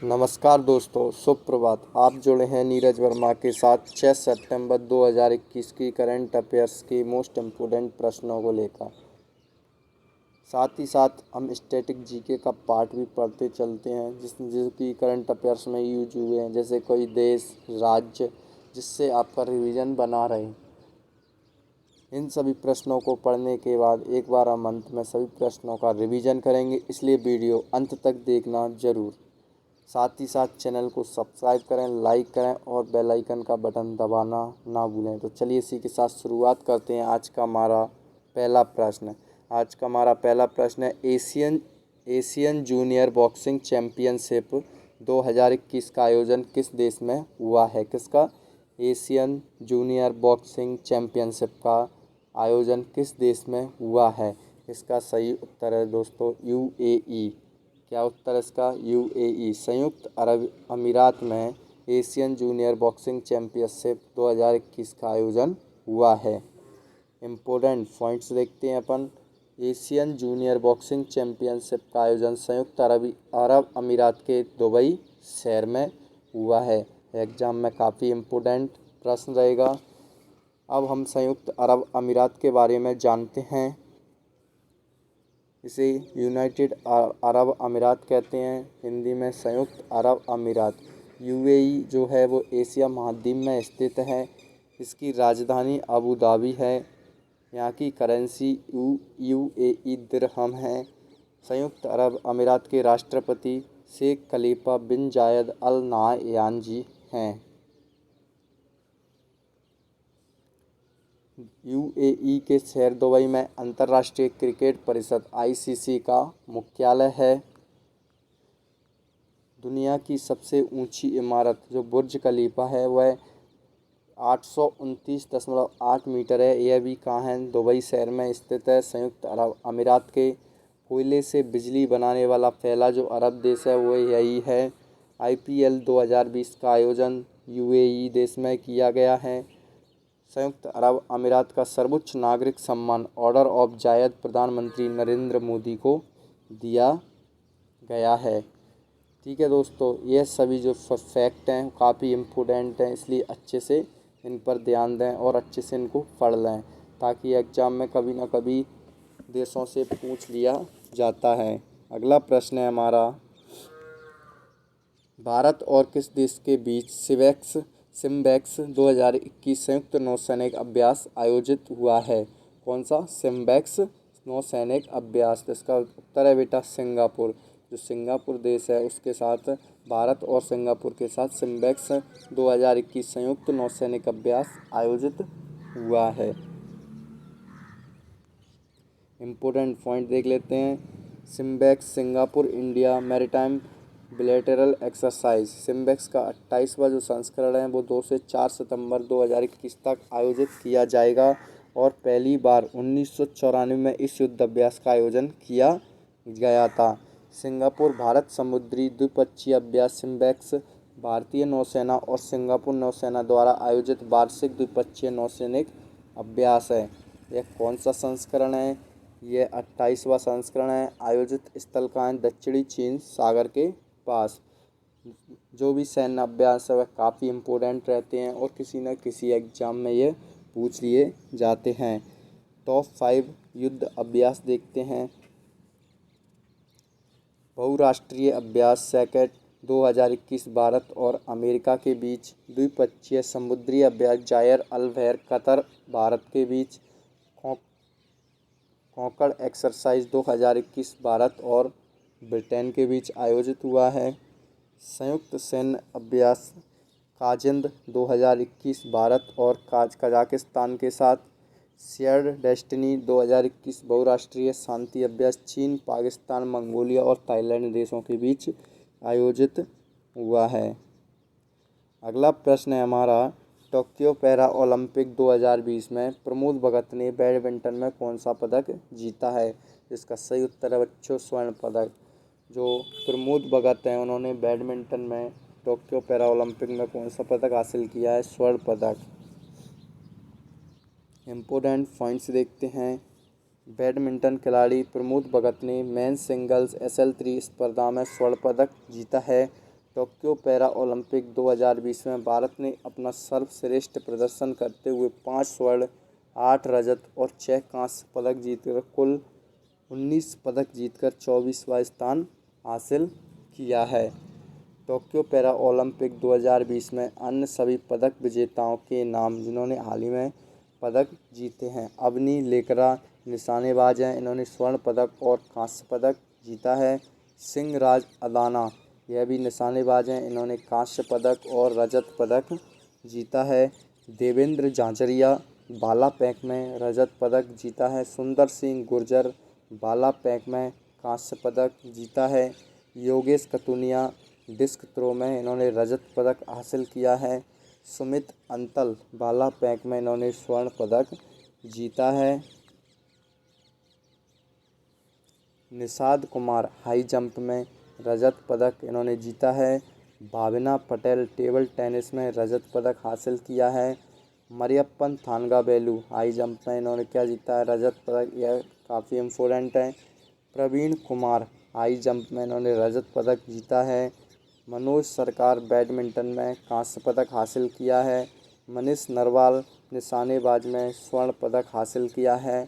नमस्कार दोस्तों, सुप्रभात। आप जुड़े हैं नीरज वर्मा के साथ 6 सितंबर 2021 की करंट अफेयर्स के मोस्ट इम्पोर्टेंट प्रश्नों को लेकर। साथ ही साथ हम स्टैटिक जीके का पार्ट भी पढ़ते चलते हैं जो कि करंट अफेयर्स में यूज हुए हैं, जैसे कोई देश, राज्य, जिससे आपका रिवीजन बना रहे। इन सभी प्रश्नों को पढ़ने के बाद एक बार हम अंत में सभी प्रश्नों का रिवीजन करेंगे, इसलिए वीडियो अंत तक देखना जरूर। साथ ही साथ चैनल को सब्सक्राइब करें, लाइक करें और बेल आइकन का बटन दबाना ना भूलें। तो चलिए इसी के साथ शुरुआत करते हैं। आज का हमारा पहला प्रश्न है एशियन जूनियर बॉक्सिंग चैम्पियनशिप 2021 का आयोजन किस देश में हुआ है? किसका? एशियन जूनियर बॉक्सिंग चैम्पियनशिप का आयोजन किस देश में हुआ है? इसका सही उत्तर है दोस्तों यूएई। क्या उत्तर इसका? यूएई, संयुक्त अरब अमीरात में एशियन जूनियर बॉक्सिंग चैम्पियनशिप 2021 का आयोजन हुआ है। इम्पोर्टेंट पॉइंट्स देखते हैं अपन। एशियन जूनियर बॉक्सिंग चैम्पियनशिप का आयोजन संयुक्त अरब अमीरात के दुबई शहर में हुआ है। एग्जाम में काफ़ी इम्पोर्टेंट प्रश्न रहेगा। अब हम संयुक्त अरब अमीरात के बारे में जानते हैं। इसे यूनाइटेड अरब अमीरात कहते हैं, हिंदी में संयुक्त अरब अमीरात। यूएई जो है वो एशिया महाद्वीप में स्थित है। इसकी राजधानी अबू धाबी है। यहाँ की करेंसी यूएई दिरहम है। संयुक्त अरब अमीरात के राष्ट्रपति शेख खलीफा बिन जायद अल नाहयान जी हैं। यूएई के शहर दुबई में अंतर्राष्ट्रीय क्रिकेट परिषद आईसीसी का मुख्यालय है। दुनिया की सबसे ऊंची इमारत जो बुर्ज खलीफा है वह 829.8 मीटर है। यह भी कहाँ है? दुबई शहर में स्थित है। संयुक्त अरब अमीरात के कोयले से बिजली बनाने वाला पहला जो अरब देश है वो यही है। आईपीएल 2020 का आयोजन यूएई देश में किया गया है। संयुक्त अरब अमीरात का सर्वोच्च नागरिक सम्मान ऑर्डर ऑफ जायद प्रधानमंत्री नरेंद्र मोदी को दिया गया है। ठीक है दोस्तों, ये सभी जो फैक्ट हैं काफ़ी इम्पोर्टेंट हैं, इसलिए अच्छे से इन पर ध्यान दें और अच्छे से इनको पढ़ लें, ताकि एग्ज़ाम में कभी ना कभी देशों से पूछ लिया जाता है। अगला प्रश्न है हमारा, भारत और किस देश के बीच सिम्बेक्स 2021 संयुक्त नौसैनिक अभ्यास आयोजित हुआ है? कौन सा? सिम्बेक्स नौसैनिक अभ्यास। तो इसका उत्तर है बेटा सिंगापुर। जो सिंगापुर देश है उसके साथ भारत और सिंगापुर के साथ सिम्बेक्स 2021 संयुक्त नौसैनिक अभ्यास आयोजित हुआ है। इम्पोर्टेंट पॉइंट देख लेते हैं। SIMBEX Singapore India maritime bilateral exercise. SIMBEX का 28वां जो संस्करण है वो 2 से 4 सितंबर 2021 तक आयोजित किया जाएगा और पहली बार 1994 में इस युद्ध अभ्यास का आयोजन किया गया था। सिंगापुर भारत समुद्री द्विपक्षीय अभ्यास सिम्बेक्स भारतीय नौसेना और सिंगापुर नौसेना द्वारा आयोजित वार्षिक द्विपक्षीय नौसैनिक अभ्यास है। यह कौन सा संस्करण है? यह 28वां संस्करण है। आयोजित स्थल कहाँ है? दक्षिणी चीन सागर के पास। जो भी सैन्य अभ्यास है वह काफ़ी इम्पोर्टेंट रहते हैं और किसी न किसी एग्जाम में ये पूछ लिए जाते हैं। टॉप 5 युद्ध अभ्यास देखते हैं। बहुराष्ट्रीय अभ्यास सैकेट 2021 भारत और अमेरिका के बीच। द्विपक्षीय समुद्री अभ्यास जायर अल-बहर कतर भारत के बीच। कॉन्कर्ड एक्सरसाइज 2021 भारत और ब्रिटेन के बीच आयोजित हुआ है। संयुक्त सैन्य अभ्यास काजिंद 2021 भारत और कजाकिस्तान के साथ। शेयर्ड डेस्टिनी 2021 बहुराष्ट्रीय शांति अभ्यास चीन, पाकिस्तान, मंगोलिया और थाईलैंड देशों के बीच आयोजित हुआ है। अगला प्रश्न है हमारा, टोक्यो पैरा ओलंपिक 2020 में प्रमोद भगत ने बैडमिंटन में कौन सा पदक जीता है? इसका सही उत्तर है बच्चों स्वर्ण पदक। जो प्रमोद भगत हैं उन्होंने बैडमिंटन में टोक्यो पैरा ओलंपिक में कौन सा पदक हासिल किया है? स्वर्ण पदक। इम्पोर्टेंट पॉइंट्स देखते हैं। बैडमिंटन खिलाड़ी प्रमोद भगत ने मेंस सिंगल्स SL3 स्पर्धा में स्वर्ण पदक जीता है। टोक्यो पैरा ओलंपिक 2020 में भारत ने अपना सर्वश्रेष्ठ प्रदर्शन करते हुए 5 स्वर्ण, 8 रजत और 6 कांस्य पदक जीतकर कुल 19 पदक जीतकर 24वां स्थान हासिल किया है। टोक्यो पैरा ओलंपिक 2020 में अन्य सभी पदक विजेताओं के नाम जिन्होंने हाल ही में पदक जीते हैं। अवनी लेकरा निशानेबाज हैं, इन्होंने स्वर्ण पदक और कांस्य पदक जीता है। सिंह राज अदाना यह भी निशानेबाज हैं, इन्होंने कांस्य पदक और रजत पदक जीता है। देवेंद्र झांझरिया भाला फेंक में रजत पदक जीता है। सुंदर सिंह गुर्जर भाला फेंक में कांस्य पदक जीता है। योगेश कतुनिया डिस्क थ्रो में इन्होंने रजत पदक हासिल किया है। सुमित अंतल भाला फेंक में इन्होंने स्वर्ण पदक जीता है। निषाद कुमार हाई जंप में रजत पदक इन्होंने जीता है। भावना पटेल टेबल टेनिस में रजत पदक हासिल किया है। मरियप्पन थानगावेलु हाई जंप में इन्होंने क्या जीता है, रजत पदक, यह काफ़ी इम्पोर्टेंट है। प्रवीण कुमार हाई जंप में इन्होंने रजत पदक जीता है। मनोज सरकार बैडमिंटन में कांस्य पदक हासिल किया है। मनीष नरवाल निशानेबाज में स्वर्ण पदक हासिल किया है।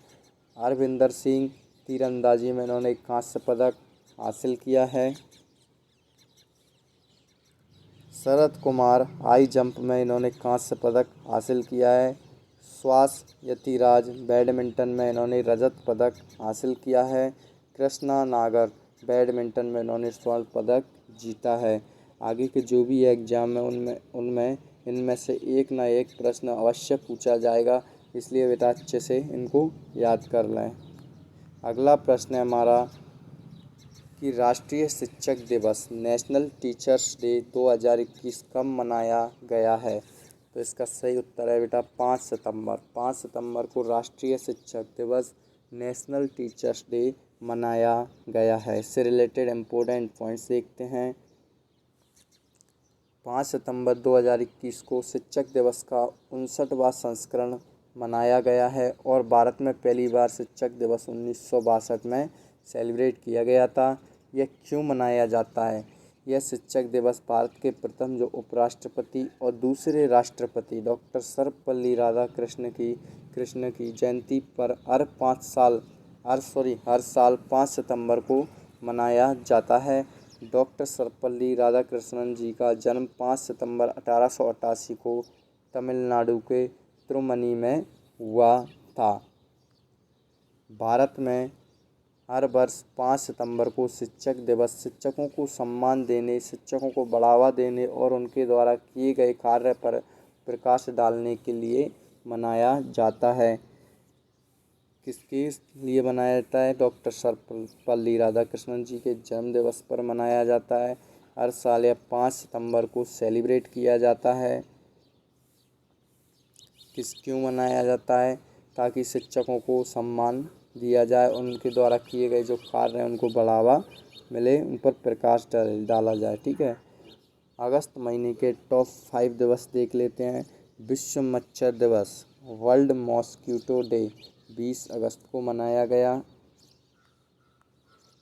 अरविंदर सिंह तीरंदाजी में इन्होंने कांस्य पदक हासिल किया है। शरद कुमार हाई जंप में इन्होंने कांस्य पदक हासिल किया है। श्वास यतिराज बैडमिंटन में इन्होंने रजत पदक हासिल किया है। कृष्णा नागर बैडमिंटन में इन्होंने स्वर्ण पदक जीता है। आगे के जो भी एग्जाम है उनमें इनमें से एक ना एक प्रश्न अवश्य पूछा जाएगा, इसलिए बेटा अच्छे से इनको याद कर लें। अगला प्रश्न है हमारा कि राष्ट्रीय शिक्षक दिवस नेशनल टीचर्स डे 2021 कब मनाया गया है। तो इसका सही उत्तर है बेटा 5 सितंबर। 5 सितंबर को राष्ट्रीय शिक्षक दिवस नेशनल टीचर्स डे मनाया गया है। इससे रिलेटेड इम्पोर्टेंट पॉइंट्स देखते हैं। 5 सितंबर 2021 को शिक्षक दिवस का 59वां संस्करण मनाया गया है और भारत में पहली बार शिक्षक दिवस 1962 में सेलिब्रेट किया गया था। यह क्यों मनाया जाता है? यह शिक्षक दिवस भारत के प्रथम जो उपराष्ट्रपति और दूसरे राष्ट्रपति डॉक्टर सर्वपल्ली राधाकृष्ण की जयंती पर हर साल 5 सितंबर को मनाया जाता है। डॉक्टर सर्वपल्ली राधाकृष्णन जी का जन्म 5 सितंबर 1888 को तमिलनाडु के तिरुमनी में हुआ था। भारत में हर वर्ष 5 सितंबर को शिक्षक दिवस शिक्षकों को सम्मान देने, शिक्षकों को बढ़ावा देने और उनके द्वारा किए गए कार्य पर प्रकाश डालने के लिए मनाया जाता है। किसके लिए मनाया जाता है? डॉक्टर सर्वपल्ली राधाकृष्णन जी के जन्म दिवस पर मनाया जाता है। हर साल यह 5 सितंबर को सेलिब्रेट किया जाता है। क्यों मनाया जाता है? ताकि शिक्षकों को सम्मान दिया जाए, उनके द्वारा किए गए जो कार्य हैं उनको बढ़ावा मिले, उन पर प्रकाश डाला जाए। ठीक है। अगस्त महीने के टॉप 5 दिवस देख लेते हैं। विश्व मच्छर दिवस वर्ल्ड मॉस्किटो डे 20 अगस्त को मनाया गया।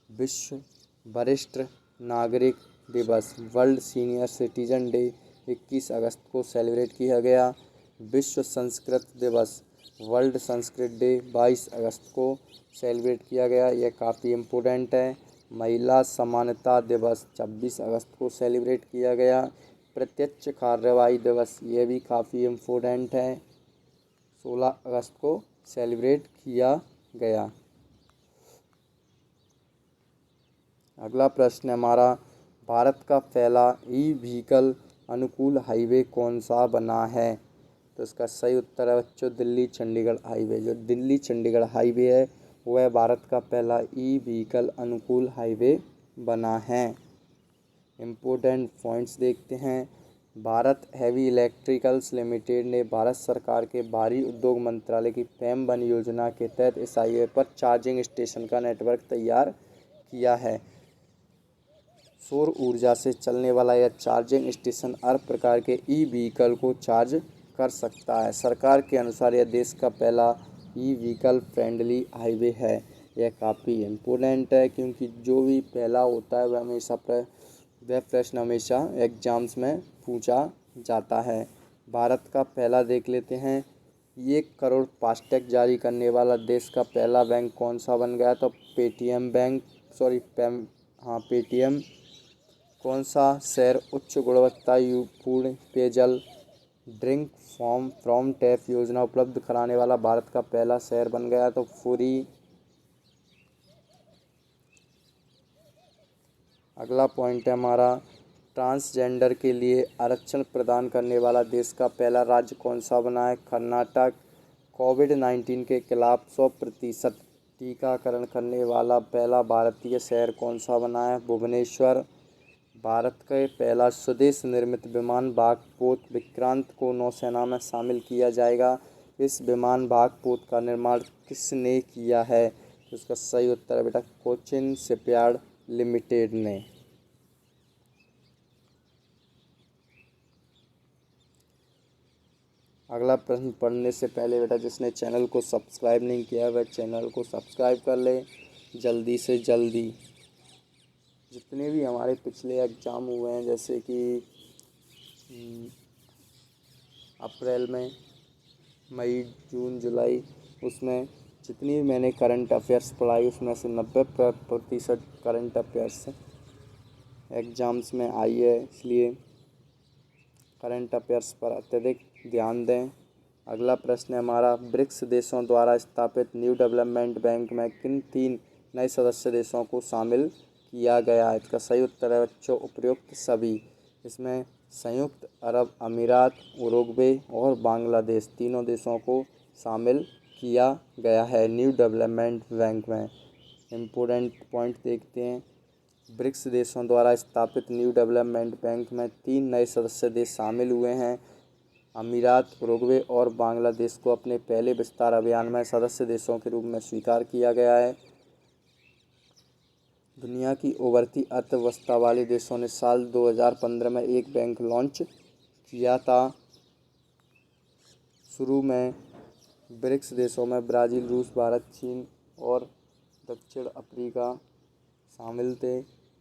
विश्व वरिष्ठ नागरिक दिवस वर्ल्ड सीनियर सिटीजन डे 21 अगस्त को सेलिब्रेट किया गया। विश्व संस्कृत दिवस वर्ल्ड संस्कृत डे 22 अगस्त को सेलिब्रेट किया गया। यह काफ़ी इम्पोर्टेंट है। महिला समानता दिवस 26 अगस्त को सेलिब्रेट किया गया। प्रत्यक्ष कार्रवाई दिवस ये भी काफ़ी इम्पोर्टेंट है, 16 अगस्त को सेलिब्रेट किया गया। अगला प्रश्न हमारा, भारत का पहला ई व्हीकल अनुकूल हाईवे कौन सा बना है? तो इसका सही उत्तर है बच्चों दिल्ली चंडीगढ़ हाईवे। जो दिल्ली चंडीगढ़ हाईवे है वह भारत का पहला ई व्हीकल अनुकूल हाईवे बना है। इम्पोर्टेंट पॉइंट्स देखते हैं। भारत हैवी इलेक्ट्रिकल्स लिमिटेड ने भारत सरकार के भारी उद्योग मंत्रालय की फैम वन योजना के तहत इस हाईवे पर चार्जिंग स्टेशन का नेटवर्क तैयार किया है। सौर ऊर्जा से चलने वाला यह चार्जिंग स्टेशन हर प्रकार के ई व्हीकल को चार्ज कर सकता है। सरकार के अनुसार यह देश का पहला ई व्हीकल फ्रेंडली हाईवे है। यह काफ़ी इम्पोर्टेंट है क्योंकि जो भी पहला होता है वह हमेशा वह प्रश्न हमेशा एग्जाम्स में पूछा जाता है। भारत का पहला देख लेते हैं, 1 करोड़ फास्टैग जारी करने वाला देश का पहला बैंक कौन सा बन गया? तो पेटीएम बैंक, पेटीएम। कौन सा शहर उच्च गुणवत्ता पूर्ण पेयजल ड्रिंक फ्रॉम टैप योजना उपलब्ध कराने वाला भारत का पहला शहर बन गया? तो पुरी। अगला पॉइंट है हमारा, ट्रांसजेंडर के लिए आरक्षण प्रदान करने वाला देश का पहला राज्य कौन सा बना है? कर्नाटक। कोविड-19 के खिलाफ 100% टीकाकरण करने वाला पहला भारतीय शहर कौन सा बना है? भुवनेश्वर। भारत का पहला स्वदेश निर्मित विमान बागपोत विक्रांत को नौसेना में शामिल किया जाएगा। इस विमान बागपोत का निर्माण किसने किया है? तो इसका सही उत्तर है बेटा कोचिन शिपयार्ड लिमिटेड ने। अगला प्रश्न पढ़ने से पहले बेटा जिसने चैनल को सब्सक्राइब नहीं किया वह चैनल को सब्सक्राइब कर ले जल्दी से जल्दी। जितने भी हमारे पिछले एग्ज़ाम हुए हैं, जैसे कि अप्रैल में, मई, जून, जुलाई, उसमें जितनी भी मैंने करंट अफेयर्स पढ़ाई उसमें से 90% करंट अफेयर्स एग्ज़ाम्स में आई है, इसलिए करंट अफेयर्स पर अत्यधिक ध्यान दें। अगला प्रश्न है हमारा, ब्रिक्स देशों द्वारा स्थापित न्यू डेवलपमेंट बैंक में किन 3 नए सदस्य देशों को शामिल किया गया है? इसका सही उत्तर है बच्चों उपरोक्त सभी। इसमें संयुक्त अरब अमीरात, उरुग्वे और बांग्लादेश तीनों देशों को शामिल किया गया है न्यू डेवलपमेंट बैंक में। इम्पोर्टेंट पॉइंट देखते हैं, ब्रिक्स देशों द्वारा स्थापित न्यू डेवलपमेंट बैंक में 3 नए सदस्य देश शामिल हुए हैं। अमीरात, उरुग्वे और बांग्लादेश को अपने पहले विस्तार अभियान में सदस्य देशों के रूप में स्वीकार किया गया है। दुनिया की उभरती अर्थव्यवस्था वाले देशों ने साल 2015 में एक बैंक लॉन्च किया था। शुरू में ब्रिक्स देशों में ब्राज़ील, रूस, भारत, चीन और दक्षिण अफ्रीका शामिल थे,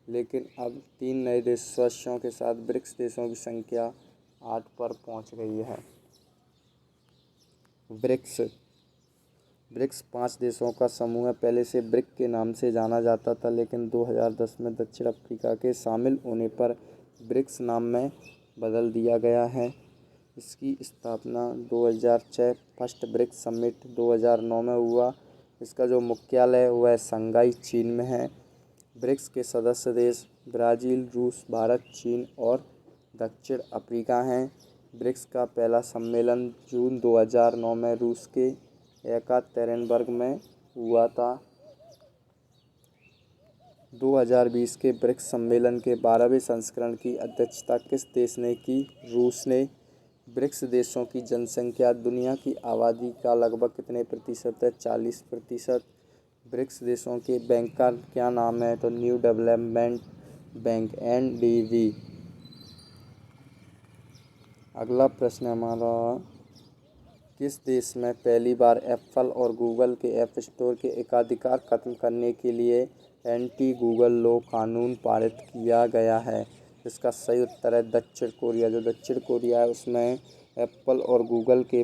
लेकिन अब 3 नए देश सदस्यों के साथ ब्रिक्स देशों की संख्या 8 पर पहुंच गई है। ब्रिक्स 5 देशों का समूह है। पहले से ब्रिक के नाम से जाना जाता था, लेकिन 2010 में दक्षिण अफ्रीका के शामिल होने पर ब्रिक्स नाम में बदल दिया गया है। इसकी स्थापना 2006 फर्स्ट ब्रिक्स समिट 2009 में हुआ। इसका जो मुख्यालय है वह शंघाई, चीन में है। ब्रिक्स के सदस्य देश ब्राज़ील, रूस, भारत, चीन और दक्षिण अफ्रीका हैं। ब्रिक्स का पहला सम्मेलन जून 2009 में रूस के येकातेरिनबर्ग में हुआ था। 2020 के ब्रिक्स सम्मेलन के 12वें संस्करण की अध्यक्षता किस देश ने की? रूस ने। ब्रिक्स देशों की जनसंख्या दुनिया की आबादी का लगभग कितने प्रतिशत है? 40%। ब्रिक्स देशों के बैंक का क्या नाम है? तो न्यू डेवलपमेंट बैंक, NDB। अगला प्रश्न हमारा, किस देश में पहली बार एप्पल और गूगल के ऐप स्टोर के एकाधिकार खत्म करने के लिए एंटी गूगल लॉ कानून पारित किया गया है? इसका सही उत्तर है दक्षिण कोरिया। जो दक्षिण कोरिया है उसमें एप्पल और गूगल के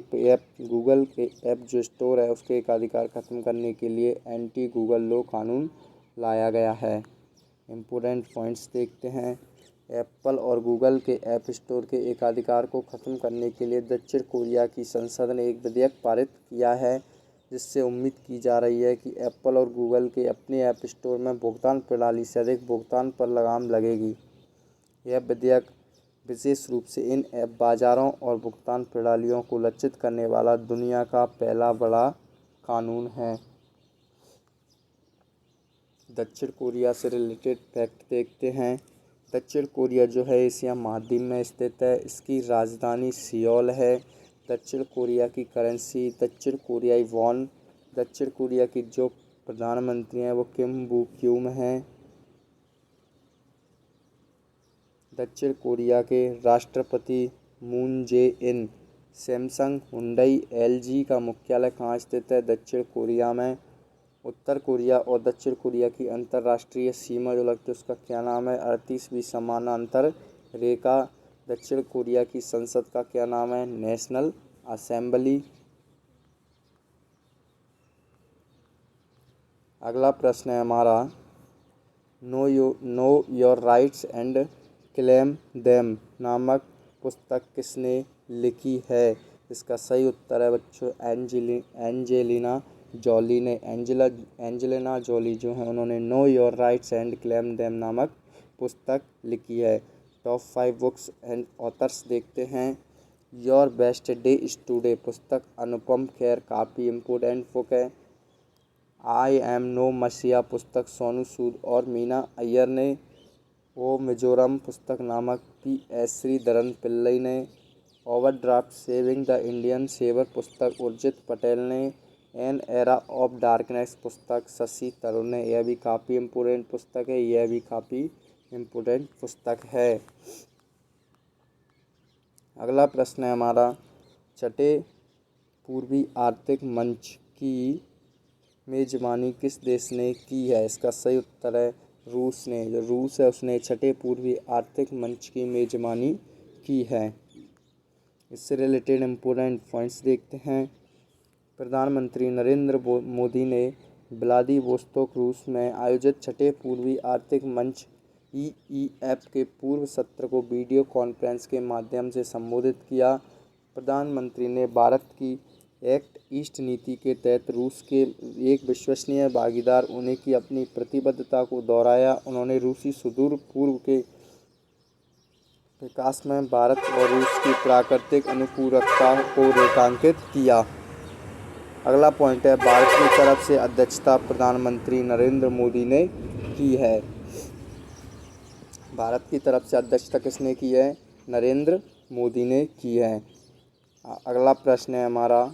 ऐप जो स्टोर है उसके एकाधिकार खत्म करने के लिए एंटी गूगल लॉ कानून लाया गया है। इम्पोर्टेंट पॉइंट्स देखते हैं, एप्पल और गूगल के ऐप स्टोर के एकाधिकार को खत्म करने के लिए दक्षिण कोरिया की संसद ने एक विधेयक पारित किया है, जिससे उम्मीद की जा रही है कि एप्पल और गूगल के अपने ऐप स्टोर में भुगतान प्रणाली से अधिक भुगतान पर लगाम लगेगी। यह विधेयक विशेष रूप से इन ऐप बाजारों और भुगतान प्रणालियों को लक्षित करने वाला दुनिया का पहला बड़ा कानून है। दक्षिण कोरिया से रिलेटेड फैक्ट देखते हैं। दक्षिण कोरिया जो है एशिया महाद्वीप में स्थित है। इसकी राजधानी सियोल है। दक्षिण कोरिया की करेंसी दक्षिण कोरियाई वॉन। दक्षिण कोरिया की जो प्रधानमंत्री हैं वो किम बू क्यूम हैं। दक्षिण कोरिया के राष्ट्रपति मून जे इन। सैमसंग, हुंडई, LG का मुख्यालय कहाँ स्थित है? दक्षिण कोरिया में। उत्तर कोरिया और दक्षिण कोरिया की अंतर्राष्ट्रीय सीमा जो लगती है उसका क्या नाम है? 38वीं समानांतर रेखा। दक्षिण कोरिया की संसद का क्या नाम है? National assembly. अगला प्रश्न है हमारा, know your rights and claim them नामक पुस्तक किसने लिखी है? इसका सही उत्तर है बच्चों एंजेलिना जॉली ने। एंजेलिना जॉली जो है उन्होंने know your rights and claim them नामक पुस्तक लिखी है। टॉप 5 बुक्स एंड ऑथर्स देखते हैं। Your best day is today पुस्तक अनुपम खेर काफ़ी इम्पोर्टेंट बुक है। आई एम नो मसीहा पुस्तक सोनू सूद और मीना अय्यर ने। ओ मिजोरम पुस्तक नामक P.S. श्रीधरन पिल्लई ने। Overdraft saving the Indian saver पुस्तक उर्जित पटेल ने। एन एरा ऑफ डार्कनेस पुस्तक शशि तरूर ने। यह भी काफ़ी इम्पोर्टेंट पुस्तक है। अगला प्रश्न है हमारा, छठे पूर्वी आर्थिक मंच की मेजबानी किस देश ने की है? इसका सही उत्तर है रूस ने। जो रूस है उसने छठे पूर्वी आर्थिक मंच की मेजबानी की है। इससे रिलेटेड इम्पोर्टेंट पॉइंट्स देखते हैं। प्रधानमंत्री नरेंद्र मोदी ने व्लादिवोस्तोक रूस में आयोजित छठे पूर्वी आर्थिक मंच EEF के पूर्व सत्र को वीडियो कॉन्फ्रेंस के माध्यम से संबोधित किया। प्रधानमंत्री ने भारत की एक्ट ईस्ट नीति के तहत रूस के एक विश्वसनीय भागीदार होने की अपनी प्रतिबद्धता को दोहराया। उन्होंने रूसी सुदूर पूर्व के विकास में भारत और रूस की प्राकृतिक अनुपूरकता को रेखांकित किया। अगला पॉइंट है, भारत की तरफ से अध्यक्षता प्रधानमंत्री नरेंद्र मोदी ने की है। भारत की तरफ से अध्यक्षता किसने की है? नरेंद्र मोदी ने की है। अगला प्रश्न है हमारा,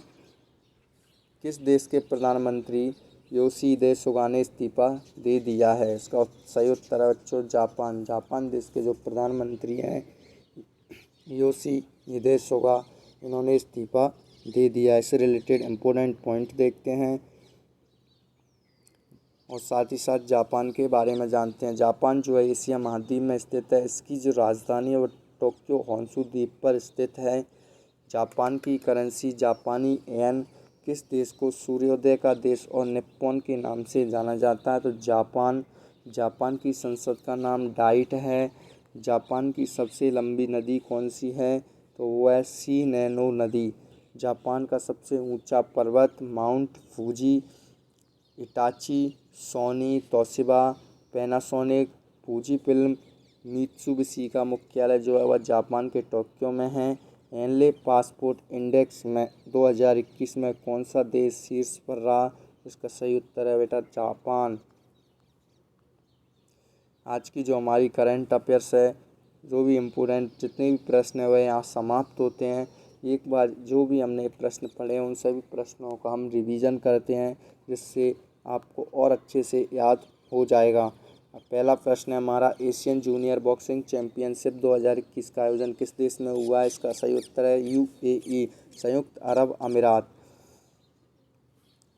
किस देश के प्रधानमंत्री योशिहिदे सुगा ने इस्तीफा दे दिया है? इसका सही उत्तर है बच्चों जापान। जापान देश के जो प्रधानमंत्री हैं योशिहिदे सुगा, इन्होंने इस्तीफा दे दिया है। इससे रिलेटेड इम्पोर्टेंट पॉइंट देखते हैं और साथ ही साथ जापान के बारे में जानते हैं। जापान जो है एशिया महाद्वीप में स्थित है। इसकी जो राजधानी है वो टोक्यो होन्शु द्वीप पर स्थित है। जापान की करेंसी जापानी येन। किस देश को सूर्योदय का देश और निप्पॉन के नाम से जाना जाता है? तो जापान की संसद का नाम डाइट है। जापान की सबसे लंबी नदी कौन सी है? तो वो है शिनानो नदी। जापान का सबसे ऊंचा पर्वत Mount Fuji. Hitachi, Sony, Toshiba, Panasonic, Fujifilm, Mitsubishi का मुख्यालय जो है वह जापान के टोक्यो में है। हेनले पासपोर्ट इंडेक्स में 2021 में कौन सा देश शीर्ष पर रहा? इसका सही उत्तर है बेटा जापान। आज की जो हमारी करंट अफेयर्स है, जो भी इम्पोर्टेंट जितने भी प्रश्न है वह यहाँ समाप्त होते हैं। एक बार जो भी हमने प्रश्न पढ़े उन सभी प्रश्नों का हम रिवीजन करते हैं, जिससे आपको और अच्छे से याद हो जाएगा। पहला प्रश्न है हमारा, एशियन जूनियर बॉक्सिंग चैंपियनशिप 2021 का आयोजन किस देश में हुआ है? इसका सही उत्तर है UAE, संयुक्त अरब अमीरात।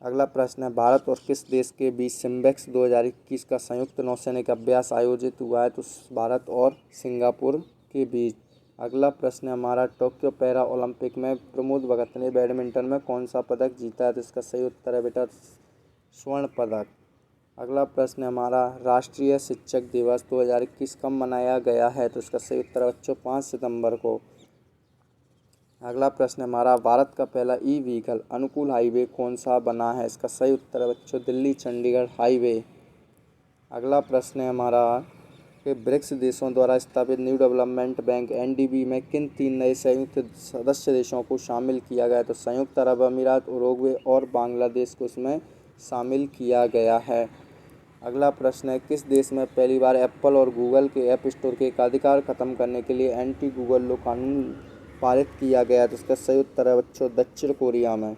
अगला प्रश्न है, भारत और किस देश के बीच सिम्बेक्स 2021 का संयुक्त नौसैनिक अभ्यास आयोजित हुआ है? तो भारत और सिंगापुर के बीच। अगला प्रश्न है हमारा, टोक्यो पैरा ओलंपिक में प्रमोद भगत ने बैडमिंटन में कौन सा पदक जीता है? तो इसका सही उत्तर है बेटा स्वर्ण पदक। अगला प्रश्न है हमारा, राष्ट्रीय शिक्षक दिवस 2021 कब मनाया गया है? तो इसका सही उत्तर है बच्चों 5 सितंबर को। अगला प्रश्न है हमारा, भारत का पहला ई व्हीकल अनुकूल हाईवे कौन सा बना है? इसका सही उत्तर है बच्चों दिल्ली चंडीगढ़ हाईवे। अगला प्रश्न है हमारा कि ब्रिक्स देशों द्वारा स्थापित न्यू डेवलपमेंट बैंक NDB में किन 3 नए संयुक्त सदस्य देशों को शामिल किया गया है? तो संयुक्त अरब अमीरात, उरुग्वे और बांग्लादेश को इसमें शामिल किया गया है। अगला प्रश्न है, किस देश में पहली बार एप्पल और गूगल के ऐप स्टोर के एकाधिकार खत्म करने के लिए एंटी गूगल लो कानून पारित किया गया? तो इसका सही उत्तर है बच्चों दक्षिण कोरिया में।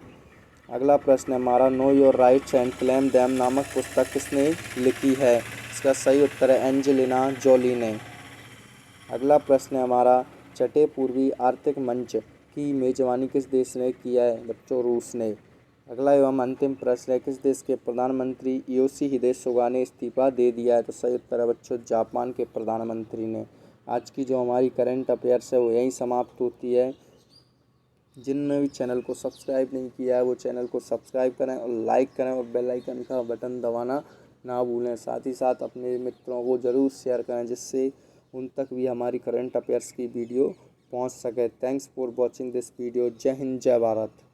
अगला प्रश्न है हमारा, know your rights and claim them नामक पुस्तक किसने लिखी है? इसका सही उत्तर है एंजेलिना जॉली ने। अगला प्रश्न है हमारा, छठे पूर्वी आर्थिक मंच की मेजबानी किस देश ने किया है? बच्चों रूस ने। अगला एवं अंतिम प्रश्न है, किस देश के प्रधानमंत्री योशिहिदे सुगा ने इस्तीफा दे दिया है? तो सही उत्तर है बच्चों, जापान के प्रधानमंत्री ने। आज की जो हमारी करंट अफेयर्स है वो यहीं समाप्त होती है। जिनने भी चैनल को सब्सक्राइब नहीं किया है वो चैनल को सब्सक्राइब करें और लाइक करें और बेल आइकन का बटन दबाना ना भूलें। साथ ही साथ अपने मित्रों को ज़रूर शेयर करें जिससे उन तक भी हमारी करंट अफेयर्स की वीडियो पहुंच सके। Thanks for watching this video. जय हिंद, जय भारत।